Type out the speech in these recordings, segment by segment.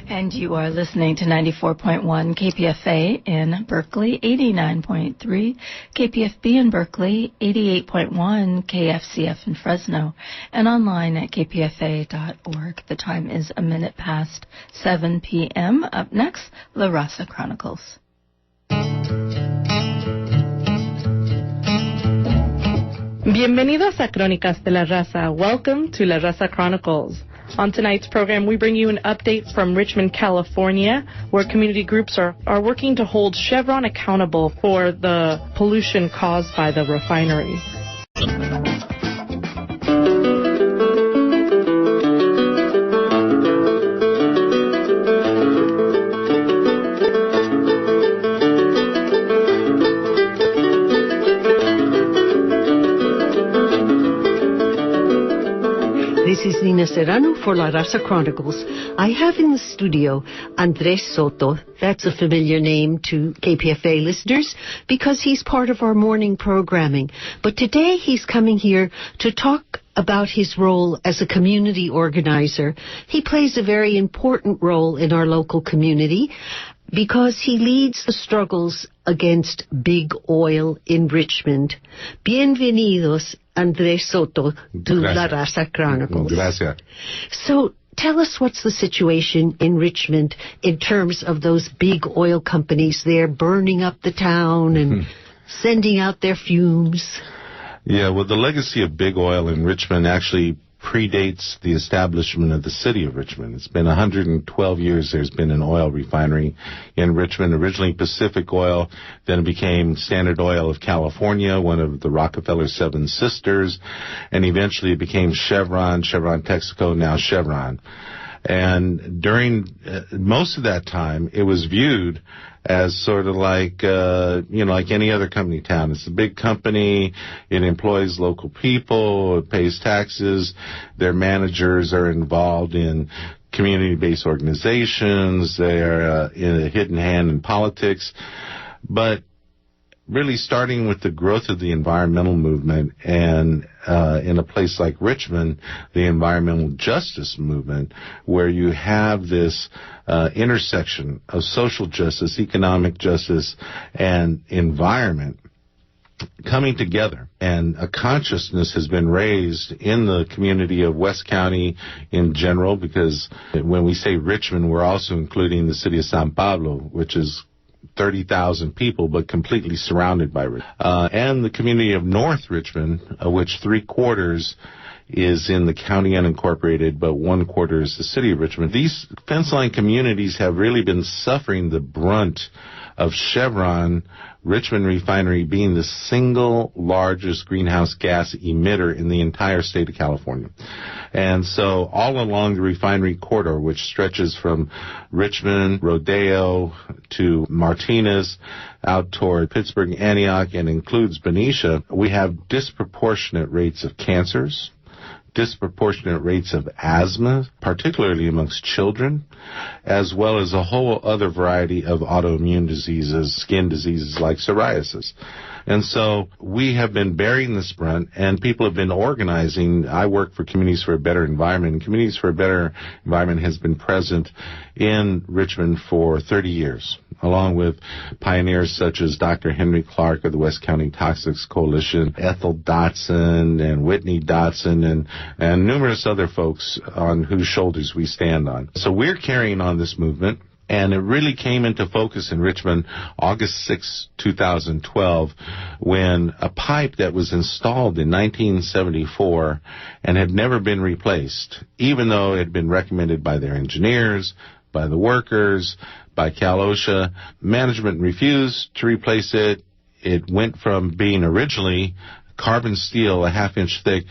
And you are listening to 94.1 KPFA in Berkeley, 89.3 KPFB in Berkeley, 88.1 KFCF in Fresno, and online at kpfa.org. The time is a minute past 7 p.m. Up next, the Raza Chronicles. Bienvenidos a Crónicas de la Raza. Welcome to La Raza Chronicles. On tonight's program, we bring you an update from Richmond, California, where community groups are working to hold Chevron accountable for the pollution caused by the refinery. This is Nina Serrano for La Raza Chronicles. I have in the studio Andrés Soto. That's a familiar name to KPFA listeners because he's part of our morning programming. But today he's coming here to talk about his role as a community organizer. He plays a very important role in our local community because he leads the struggles against big oil in Richmond. Bienvenidos, Andrés Soto, to La Raza Chronicles. Gracias. So tell us what's the situation in Richmond in terms of those big oil companies there burning up the town and sending out their fumes. Yeah, well, the legacy of big oil in Richmond actually predates the establishment of the city of Richmond. It's been 112 years there's been an oil refinery in Richmond, originally Pacific Oil, then it became Standard Oil of California, one of the Rockefeller Seven Sisters, and eventually it became Chevron, Chevron Texaco, now Chevron. And during most of that time, it was viewed as sort of like, like any other company town. It's a big company. It employs local people. It pays taxes. Their managers are involved in community-based organizations. They are in a hidden hand in politics. But really starting with the growth of the environmental movement and in a place like Richmond, the environmental justice movement, where you have this intersection of social justice, economic justice, and environment coming together. And a consciousness has been raised in the community of West County in general, because when we say Richmond, we're also including the city of San Pablo, which is 30,000 people, but completely surrounded by Richmond. And the community of North Richmond, which 3/4 is in the county unincorporated, but 1/4 is the city of Richmond. These fence line communities have really been suffering the brunt of Chevron Richmond Refinery being the single largest greenhouse gas emitter in the entire state of California. And so all along the refinery corridor, which stretches from Richmond, Rodeo to Martinez, out toward Pittsburgh, Antioch, and includes Benicia, we have disproportionate rates of cancers, disproportionate rates of asthma, particularly amongst children, as well as a whole other variety of autoimmune diseases, skin diseases like psoriasis. And so we have been bearing this brunt, and people have been organizing. I work for Communities for a Better Environment, and Communities for a Better Environment has been present in Richmond for 30 years, along with pioneers such as Dr. Henry Clark of the West County Toxics Coalition, Ethel Dotson and Whitney Dotson, and numerous other folks on whose shoulders we stand on. So we're carrying on this movement. And it really came into focus in Richmond August 6, 2012, when a pipe that was installed in 1974 and had never been replaced, even though it had been recommended by their engineers, by the workers, by Cal OSHA, management refused to replace it. It went from being originally carbon steel, a half-inch thick,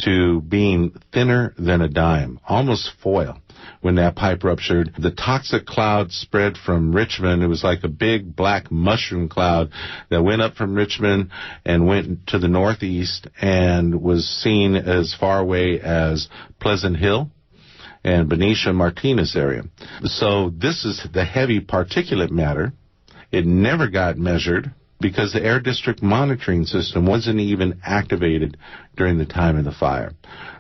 to being thinner than a dime, almost foil. When that pipe ruptured, the toxic cloud spread from Richmond. It was like a big black mushroom cloud that went up from Richmond and went to the northeast and was seen as far away as Pleasant Hill and Benicia Martinez area. So this is the heavy particulate matter. It never got measured because the air district monitoring system wasn't even activated during the time of the fire.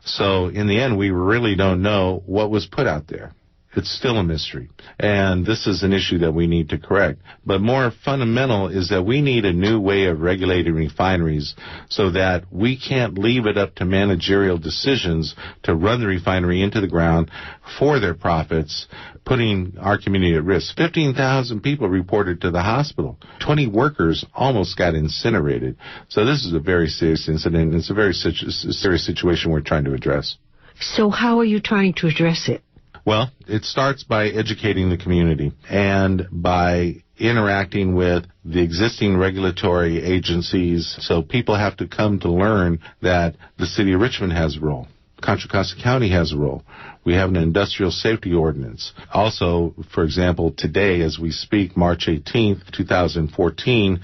So in the end, we really don't know what was put out there. It's still a mystery. And this is an issue that we need to correct. But more fundamental is that we need a new way of regulating refineries so that we can't leave it up to managerial decisions to run the refinery into the ground for their profits, putting our community at risk. 15,000 people reported to the hospital. 20 workers almost got incinerated. So this is a very serious incident. It's a very serious situation we're trying to address. So how are you trying to address it? Well, it starts by educating the community and by interacting with the existing regulatory agencies. So people have to come to learn that the city of Richmond has a role. Contra Costa County has a role. We have an industrial safety ordinance. Also, for example, today as we speak, March 18th, 2014,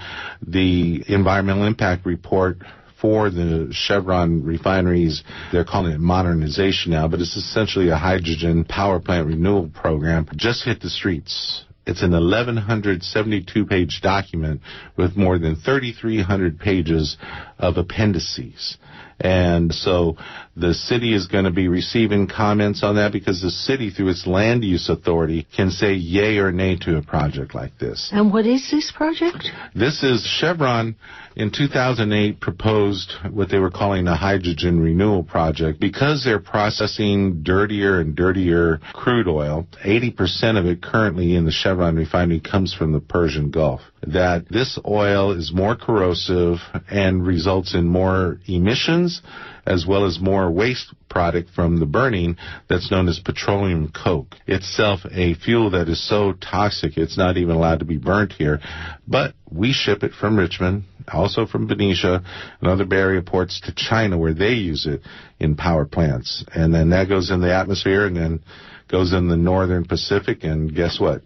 the environmental impact report for the Chevron refineries, they're calling it modernization now, but it's essentially a hydrogen power plant renewal program, just hit the streets. It's an 1,172-page document with more than 3,300 pages of appendices. And so the city is going to be receiving comments on that because the city, through its land use authority, can say yay or nay to a project like this. And what is this project? This is Chevron in 2008 proposed what they were calling a hydrogen renewal project. Because they're processing dirtier and dirtier crude oil, 80% of it currently in the Chevron refinery comes from the Persian Gulf. That this oil is more corrosive and results in more emissions as well as more waste product from the burning that's known as petroleum coke. Itself a fuel that is so toxic it's not even allowed to be burnt here. But we ship it from Richmond, also from Benicia and other Bay Area ports to China where they use it in power plants. And then that goes in the atmosphere and then goes in the northern Pacific, and guess what?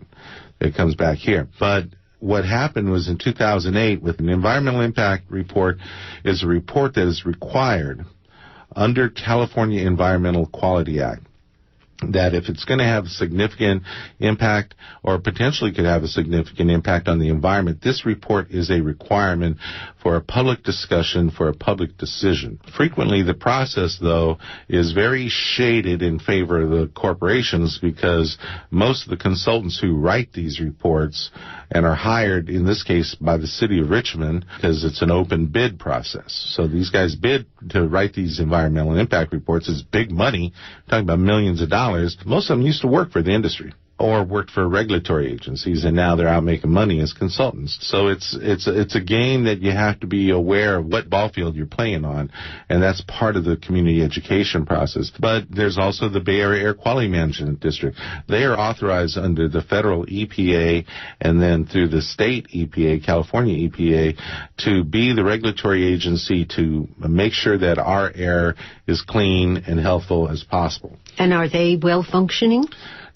It comes back here. But what happened was in 2008 with an environmental impact report is a report that is required under California Environmental Quality Act, that if it's going to have a significant impact or potentially could have a significant impact on the environment, this report is a requirement for a public discussion, for a public decision. Frequently, the process, though, is very shaded in favor of the corporations because most of the consultants who write these reports and are hired, in this case, by the city of Richmond, because it's an open bid process. So these guys bid to write these environmental impact reports. It's big money, talking about millions of dollars. Most of them used to work for the industry or worked for regulatory agencies, and now they're out making money as consultants. So it's a game that you have to be aware of what ball field you're playing on, and that's part of the community education process. But there's also the Bay Area Air Quality Management District. They are authorized under the federal EPA and then through the state EPA, California EPA, to be the regulatory agency to make sure that our air is clean and healthful as possible. And are they well functioning?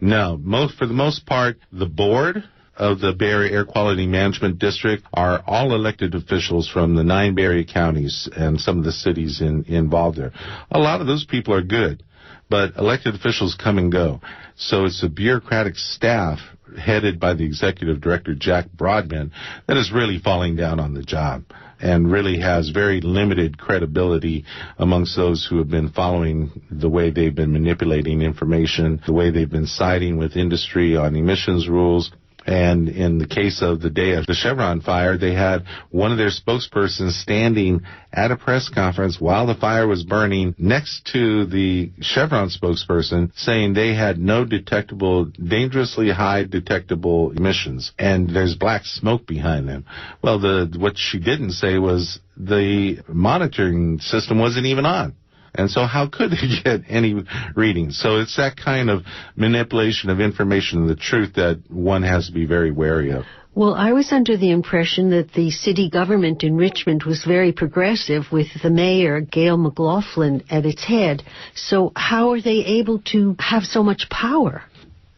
No, for the most part, the board of the Bay Area Air Quality Management District are all elected officials from the 9 Bay Area counties and some of the cities involved there. A lot of those people are good, but elected officials come and go. So it's a bureaucratic staff headed by the executive director, Jack Broadman, that is really falling down on the job and really has very limited credibility amongst those who have been following the way they've been manipulating information, the way they've been siding with industry on emissions rules. And in the case of the day of the Chevron fire, they had one of their spokespersons standing at a press conference while the fire was burning next to the Chevron spokesperson saying they had no dangerously high detectable emissions. And there's black smoke behind them. Well, what she didn't say was the monitoring system wasn't even on. And so how could they get any readings? So it's that kind of manipulation of information and the truth that one has to be very wary of. Well, I was under the impression that the city government in Richmond was very progressive with the mayor, Gail McLaughlin, at its head. So how are they able to have so much power?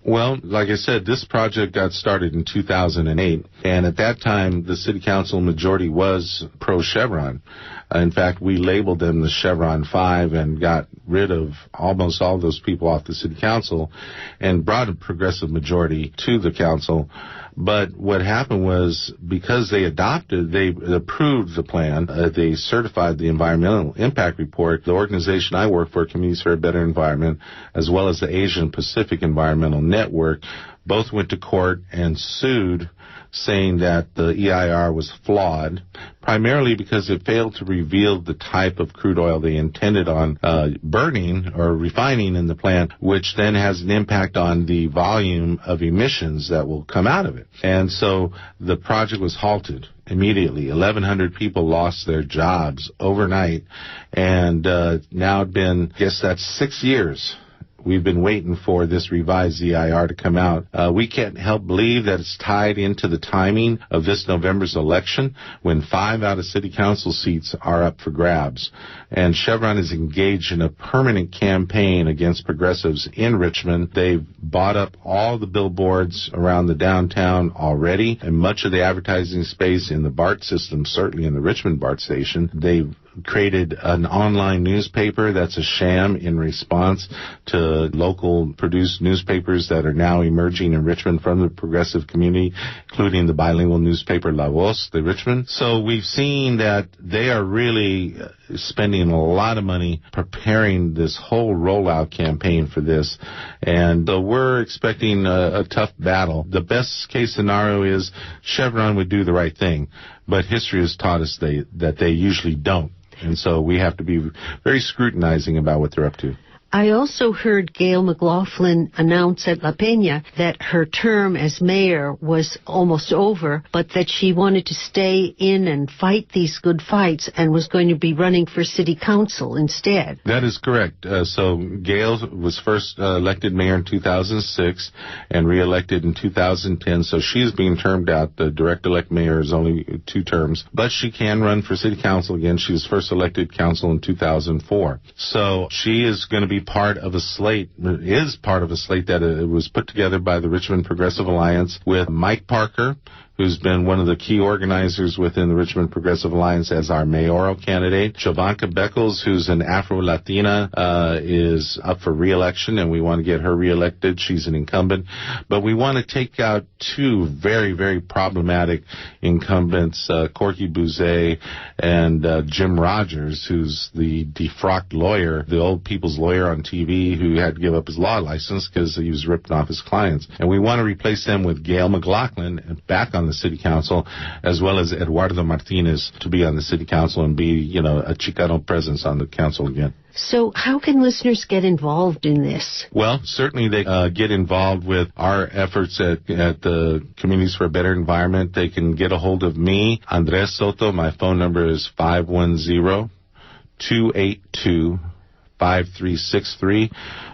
Well, like I said, this project got started in 2008, and at that time, the city council majority was pro-Chevron. In fact, we labeled them the Chevron 5 and got rid of almost all those people off the city council and brought a progressive majority to the council. But what happened was because they approved the plan, they certified the environmental impact report, the organization I work for, Communities for a Better Environment, as well as the Asian Pacific Environmental network, both went to court and sued, saying that the EIR was flawed, primarily because it failed to reveal the type of crude oil they intended on burning or refining in the plant, which then has an impact on the volume of emissions that will come out of it. And so the project was halted immediately. 1,100 people lost their jobs overnight, and now it's been, I guess that's 6 years. We've been waiting for this revised EIR to come out. We can't help believe that it's tied into the timing of this November's election, when 5 out of city council seats are up for grabs. And Chevron is engaged in a permanent campaign against progressives in Richmond. They've bought up all the billboards around the downtown already, and much of the advertising space in the BART system, certainly in the Richmond BART station. They've created an online newspaper that's a sham in response to local produced newspapers that are now emerging in Richmond from the progressive community, including the bilingual newspaper La Voz de Richmond. So we've seen that they are really spending a lot of money preparing this whole rollout campaign for this, and we're expecting a tough battle. The best case scenario is Chevron would do the right thing, but history has taught us that they usually don't. And so we have to be very scrutinizing about what they're up to. I also heard Gail McLaughlin announce at La Peña that her term as mayor was almost over, but that she wanted to stay in and fight these good fights and was going to be running for city council instead. That is correct. So Gail was first elected mayor in 2006 and re-elected in 2010, so she's being termed out. The direct elect mayor is only 2 terms, but she can run for city council again. She was first elected council in 2004. So she is going to be part of a slate that was put together by the Richmond Progressive Alliance with Mike Parker, who's been one of the key organizers within the Richmond Progressive Alliance as our mayoral candidate. Jovanka Beckles, who's an Afro-Latina, is up for re-election, and we want to get her re-elected. She's an incumbent. But we want to take out 2 very, very problematic incumbents, Corky Bouzet and Jim Rogers, who's the defrocked lawyer, the old people's lawyer on TV who had to give up his law license because he was ripping off his clients. And we want to replace them with Gail McLaughlin back on the city council, as well as Eduardo Martinez to be on the city council and be, a Chicano presence on the council again. So how can listeners get involved in this? Well, certainly they get involved with our efforts at the Communities for a Better Environment. They can get a hold of me, Andrés Soto. My phone number is 510-282-5363.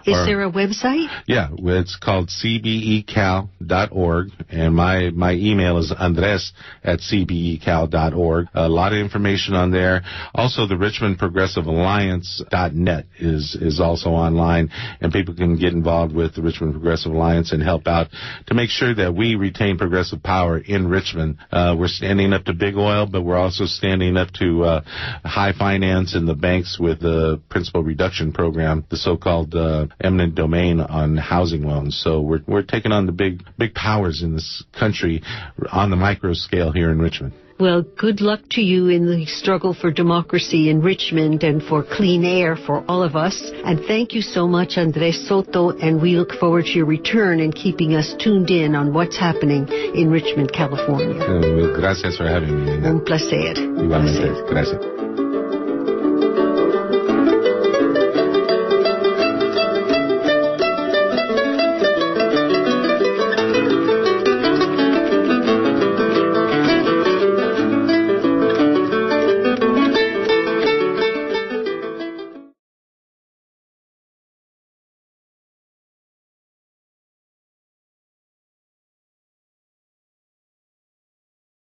Is there a website? Yeah, it's called cbecal.org, and my email is andres@cbecal.org. A lot of information on there. Also, the Richmond Progressive Alliance.net is also online, and people can get involved with the Richmond Progressive Alliance and help out to make sure that we retain progressive power in Richmond. We're standing up to big oil, but we're also standing up to high finance and the banks with the principal reduction program, the so-called eminent domain on housing loans. So we're taking on the big powers in this country on the micro scale here in Richmond. Well, good luck to you in the struggle for democracy in Richmond and for clean air for all of us. And thank you so much, Andrés Soto, and we look forward to your return and keeping us tuned in on what's happening in Richmond, California. Gracias for having me. Un placer. Igualmente. Gracias.